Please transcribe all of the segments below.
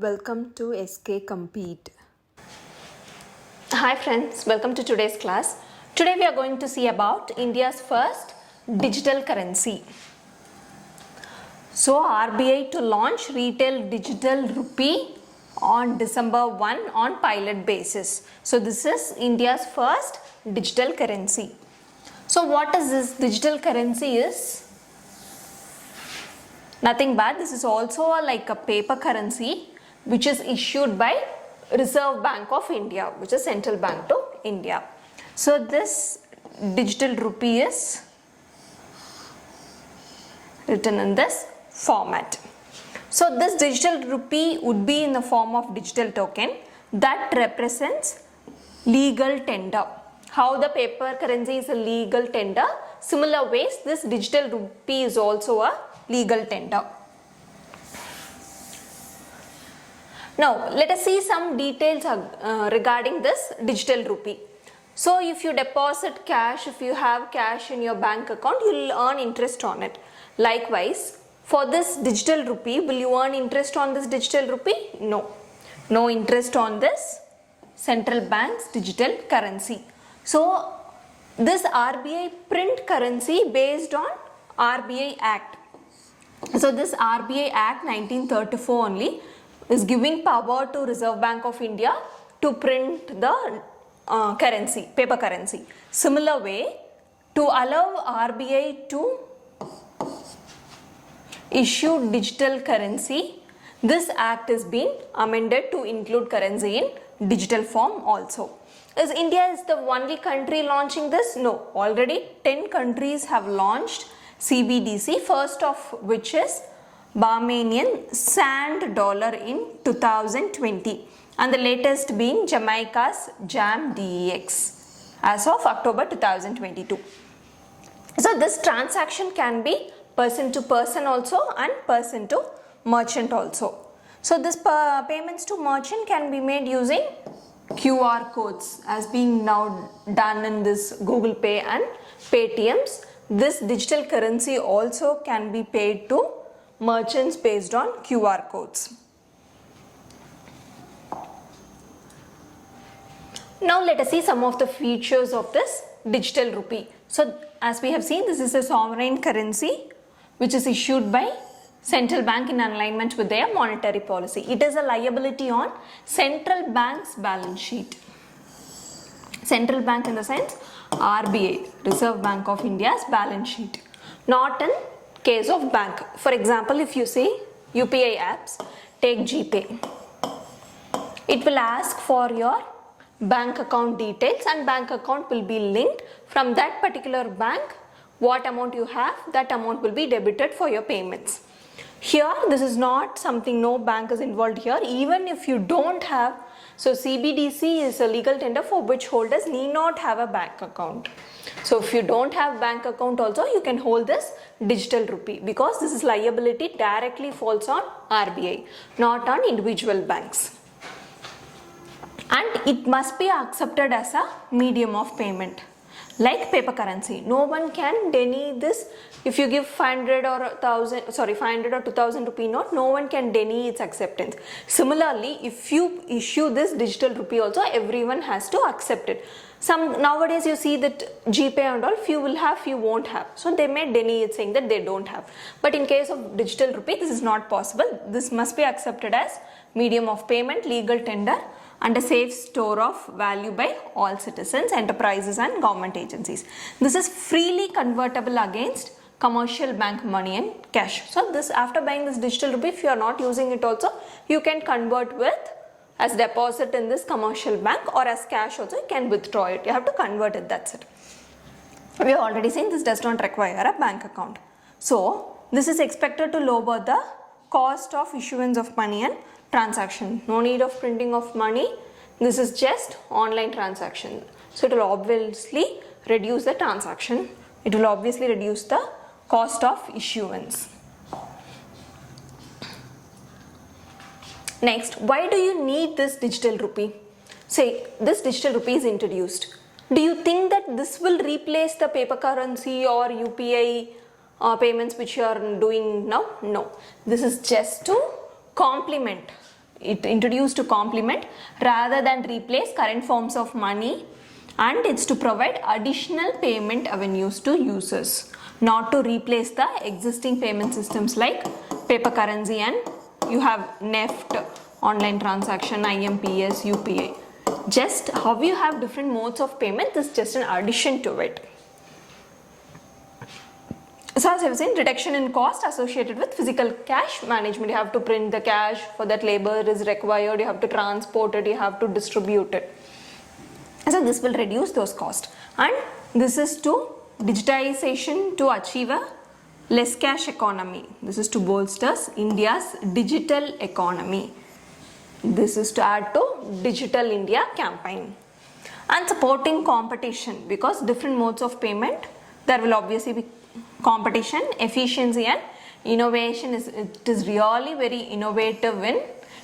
Welcome to SK Compete. Hi friends, welcome to today's class. Today we are going to see about India's first digital currency. So RBI to launch retail digital rupee on December 1 on pilot basis. So this is India's first digital currency. So what is this digital currency is? Nothing bad. This is also like a paper currency which is issued by Reserve Bank of India, which is central bank to India. So this digital rupee is written in this format. So this digital rupee would be in the form of digital token that represents legal tender. How the paper currency is a legal tender, similar ways this digital rupee is also a legal tender. Now let us see some details regarding this digital rupee. So if you deposit cash, if you have cash in your bank account, you will earn interest on it. Likewise, for this digital rupee, will you earn interest on this digital rupee? No. No interest on this central bank's digital currency. So this RBI print currency based on RBI Act. So this RBI Act 1934 only is giving power to Reserve Bank of India to print the currency, paper currency. Similar way, to allow RBI to issue digital currency, this act is being amended to include currency in digital form also. Is India is the only country launching this? No, already 10 countries have launched Cbdc, first of which is Bahmanian Sand Dollar in 2020 and the latest being Jamaica's Jam DEX as of October 2022. So this transaction can be person to person also and person to merchant also. So this payments to merchant can be made using QR codes as being now done in this Google Pay and Paytms. This digital currency also can be paid to merchants based on QR codes. Now let us see some of the features of this digital rupee. So as we have seen, this is a sovereign currency which is issued by central bank in alignment with their monetary policy. It is a liability on central bank's balance sheet. Central bank in the sense RBI, Reserve Bank of India's balance sheet, not in case of bank. For example, if you see UPI apps, take GPay, it will ask for your bank account details and bank account will be linked from that particular bank. What amount you have, that amount will be debited for your payments. Here this is not something, no bank is involved here, even if you don't have. So Cbdc is a legal tender for which holders need not have a bank account. So if you don't have bank account also, you can hold this digital rupee because this is liability directly falls on RBI, not on individual banks. And it must be accepted as a medium of payment. Like paper currency, no one can deny this. If you give 500 or 2000 rupee note, no one can deny its acceptance. Similarly, if you issue this digital rupee also, everyone has to accept it. Some nowadays you see that GPay and all, few will have, few won't have. So they may deny it saying that they don't have. But in case of digital rupee, this is not possible. This must be accepted as medium of payment, legal tender, and a safe store of value by all citizens, enterprises and government agencies. This is freely convertible against commercial bank money and cash. So this, after buying this digital rupee, if you are not using it also, you can convert with as deposit in this commercial bank or as cash also, you can withdraw it. You have to convert it, that's it. We have already seen this does not require a bank account. So this is expected to lower the cost of issuance of money and transaction. No need of printing of money. This is just online transaction. So it will obviously reduce the transaction. It will obviously reduce the cost of issuance. Next, why do you need this digital rupee? Say this digital rupee is introduced. Do you think that this will replace the paper currency or UPI payments which you are doing now? No. This is just to complement it introduced to complement rather than replace current forms of money, and it's to provide additional payment avenues to users, not to replace the existing payment systems like paper currency, and you have NEFT, online transaction, IMPS, UPI. Just how you have different modes of payment, this is just an addition to it. So as I've seen, reduction in cost associated with physical cash management. You have to print the cash, for that labor is required, you have to transport it, you have to distribute it. So this will reduce those costs, and this is to digitization to achieve a less cash economy. This is to bolster India's digital economy. This is to add to Digital India campaign. And supporting competition, because different modes of payment, there will obviously be competition, efficiency and innovation. It is really very innovative in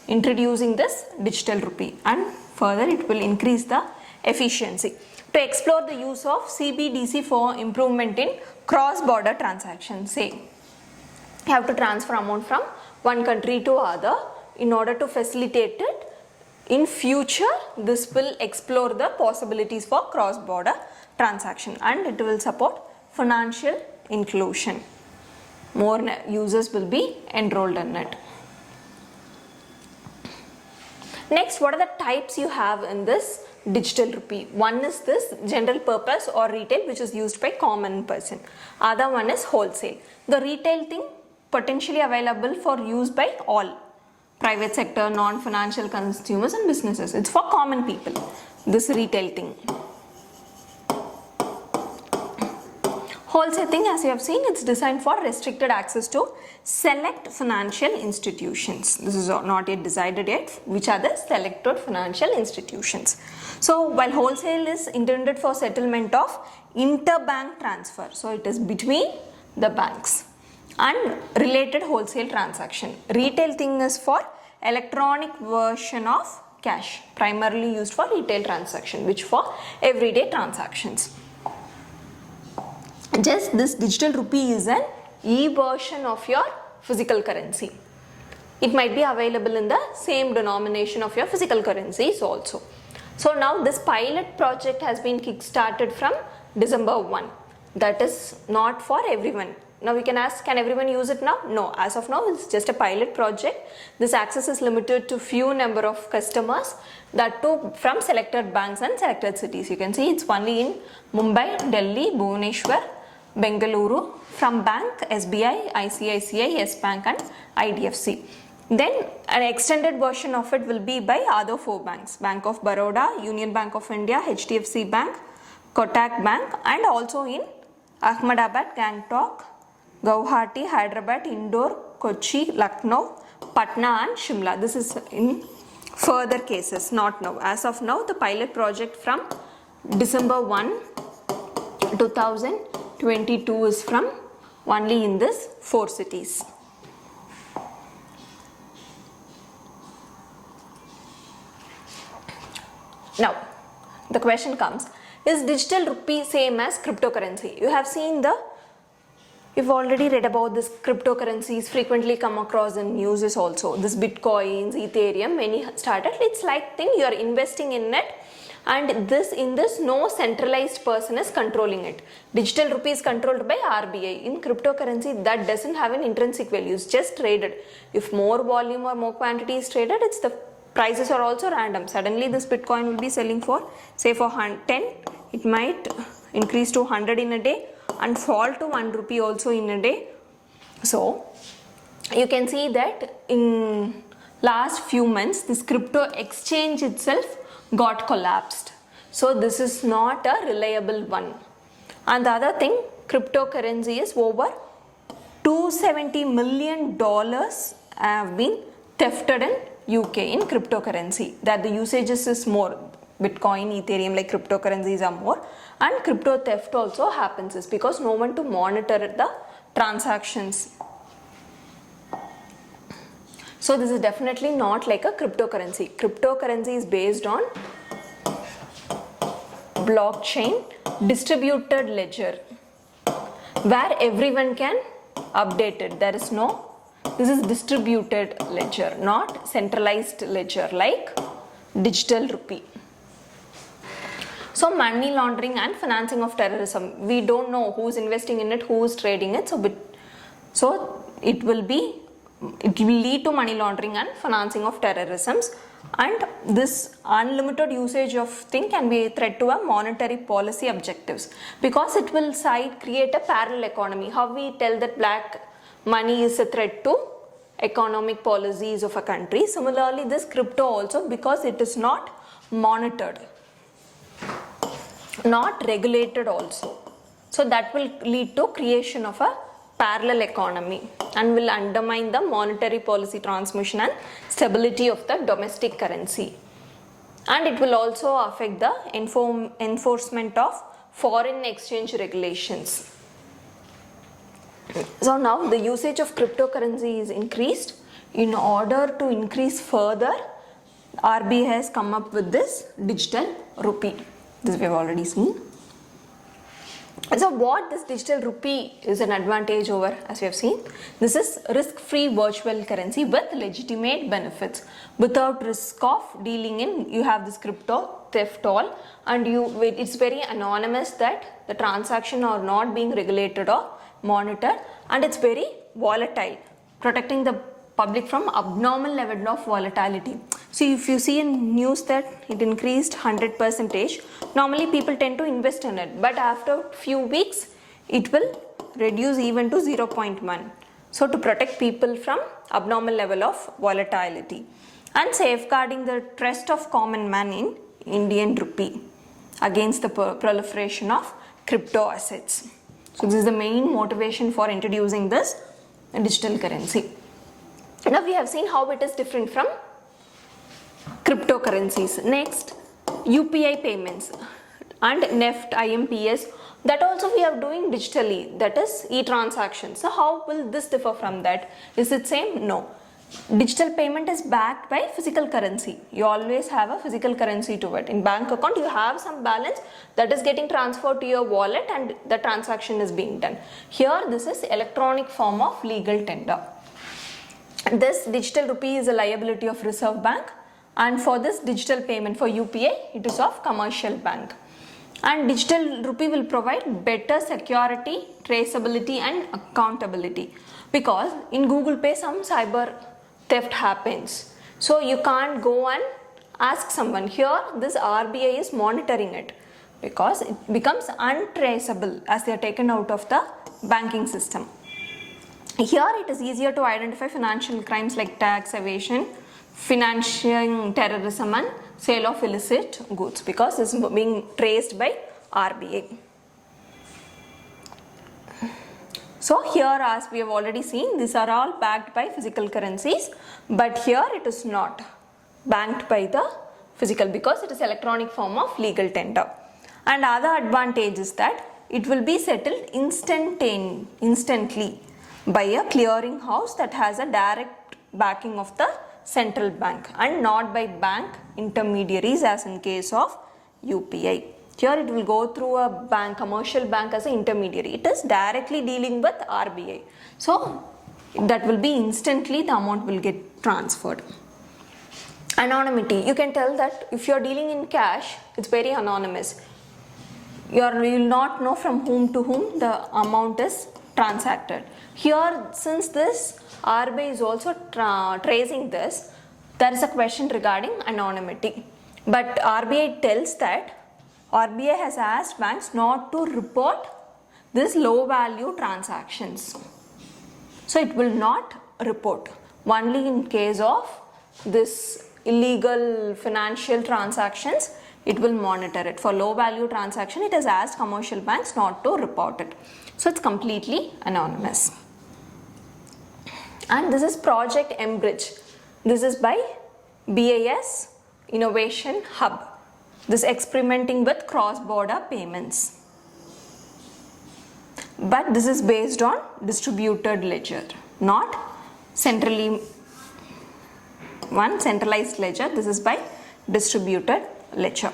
introducing this digital rupee, and further it will increase the efficiency. To explore the use of Cbdc for improvement in cross-border transactions. Say you have to transfer amount from one country to other. In order to facilitate it, in future this will explore the possibilities for cross-border transaction, and it will support financial inclusion. More users will be enrolled in it. Next, what are the types you have in this digital rupee? One is this general purpose or retail, which is used by common person. Other one is wholesale. The retail thing potentially available for use by all, private sector, non-financial consumers and businesses. It's for common people, this retail thing. Wholesale thing, as you have seen, it's designed for restricted access to select financial institutions. This is not yet decided yet, which are the selected financial institutions. So while wholesale is intended for settlement of interbank transfer, so it is between the banks, and related wholesale transaction. Retail thing is for electronic version of cash, primarily used for retail transaction, which for everyday transactions. Just this digital rupee is an e-version of your physical currency. It might be available in the same denomination of your physical currencies also. So now this pilot project has been kick-started from December 1. That is not for everyone. Now we can ask, can everyone use it now? No, as of now it's just a pilot project. This access is limited to few number of customers, that too from selected banks and selected cities. You can see it's only in Mumbai, Delhi, Bhubaneswar, Bengaluru, from bank SBI, ICICI, Yes Bank and IDFC. Then an extended version of it will be by other 4 banks: Bank of Baroda, Union Bank of India, HDFC Bank, Kotak Bank, and also in Ahmedabad, Gangtok, Guwahati, Hyderabad, Indore, Kochi, Lucknow, Patna and Shimla. This is in further cases, not now. As of now, the pilot project from December 1, 2022 is from only in this 4 cities. Now, the question comes, is digital rupee same as cryptocurrency? You have seen you've already read about this cryptocurrencies, frequently come across in news also. This Bitcoins, Ethereum, many started. It's like thing, you are investing in it, and in this no centralized person is controlling it. Digital rupee is controlled by RBI. In cryptocurrency, that doesn't have an intrinsic value, it's just traded. If more volume or more quantity is traded, it's the prices are also random. Suddenly this Bitcoin will be selling for, say for 10, it might increase to 100 in a day and fall to 1 rupee also in a day. So you can see that in last few months this crypto exchange itself got collapsed. So this is not a reliable one. And the other thing, cryptocurrency is over $270 million have been thefted in UK in cryptocurrency. That the usages is more. Bitcoin, Ethereum, like cryptocurrencies are more, and crypto theft also happens is because no one to monitor the transactions. So this is definitely not like a cryptocurrency. Cryptocurrency is based on blockchain distributed ledger where everyone can update it. There is no This is distributed ledger, not centralized ledger like digital rupee. So money laundering and financing of terrorism, we don't know who's investing in it, who's trading it, so it will lead to money laundering and financing of terrorisms, and this unlimited usage of thing can be a threat to a monetary policy objectives, because it will create a parallel economy. How we tell that black money is a threat to economic policies of a country, similarly this crypto also, because it is not monitored, not regulated also, so that will lead to creation of a parallel economy and will undermine the monetary policy transmission and stability of the domestic currency, and it will also affect the enforcement of foreign exchange regulations. So now the usage of cryptocurrency is increased. In order to increase further, RBI has come up with this digital rupee. This we have already seen. So what this digital rupee is an advantage over, as we have seen, this is risk-free virtual currency with legitimate benefits, without risk of dealing in, you have this crypto theft all, and it's very anonymous that the transaction are not being regulated or monitored, and it's very volatile, protecting the public from abnormal level of volatility. See, if you see in news that it increased 100%, normally people tend to invest in it, but after few weeks it will reduce even to 0.1. So to protect people from abnormal level of volatility and safeguarding the trust of common man in Indian rupee against the proliferation of crypto assets. So this is the main motivation for introducing this digital currency. Now we have seen how it is different from cryptocurrencies. Next, UPI payments and NEFT, IMPS, that also we are doing digitally, that is e-transactions. So how will this differ from that? Is it same? No. Digital payment is backed by physical currency. You always have a physical currency to it. In bank account, you have some balance that is getting transferred to your wallet and the transaction is being done. Here, this is electronic form of legal tender. This digital rupee is a liability of Reserve Bank, and for this digital payment for UPI, it is of commercial bank. And digital rupee will provide better security, traceability and accountability, because in Google Pay some cyber theft happens. So you can't go and ask someone. Here this RBI is monitoring it, because it becomes untraceable as they are taken out of the banking system. Here it is easier to identify financial crimes like tax evasion, financing terrorism and sale of illicit goods, because this is being traced by RBI. So here, as we have already seen, these are all backed by physical currencies, but here it is not backed by the physical, because it is electronic form of legal tender. And other advantage is that it will be settled instantly by a clearing house that has a direct backing of the central bank and not by bank intermediaries as in case of UPI. Here it will go through a bank, commercial bank as an intermediary. It is directly dealing with RBI. So that will be instantly, the amount will get transferred. Anonymity. You can tell that if you are dealing in cash, it's very anonymous. You will not know from whom to whom the amount is transacted. Here, since this RBI is also tracing this, there is a question regarding anonymity. But RBI tells that RBI has asked banks not to report this low value transactions. So it will not report. Only in case of this illegal financial transactions, it will monitor it. For low value transaction, it has asked commercial banks not to report it. So it's completely anonymous. And this is Project mBridge. This is by BIS Innovation Hub. This experimenting with cross-border payments. But this is based on distributed ledger, not centralized ledger. This is by distributed ledger.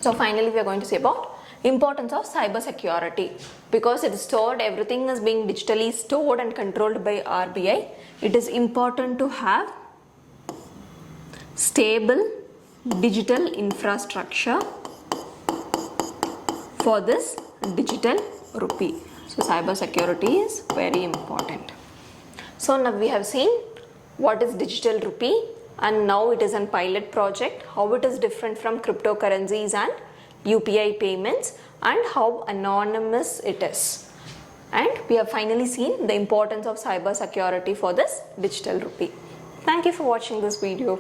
So finally we are going to say about Importance of cyber security. Because it is stored, everything is being digitally stored and controlled by RBI. It is important to have stable digital infrastructure for this digital rupee. So cyber security is very important. So now we have seen what is digital rupee, and now it is a pilot project, how it is different from cryptocurrencies and UPI payments, and how anonymous it is. And we have finally seen the importance of cyber security for this digital rupee. Thank you for watching this video.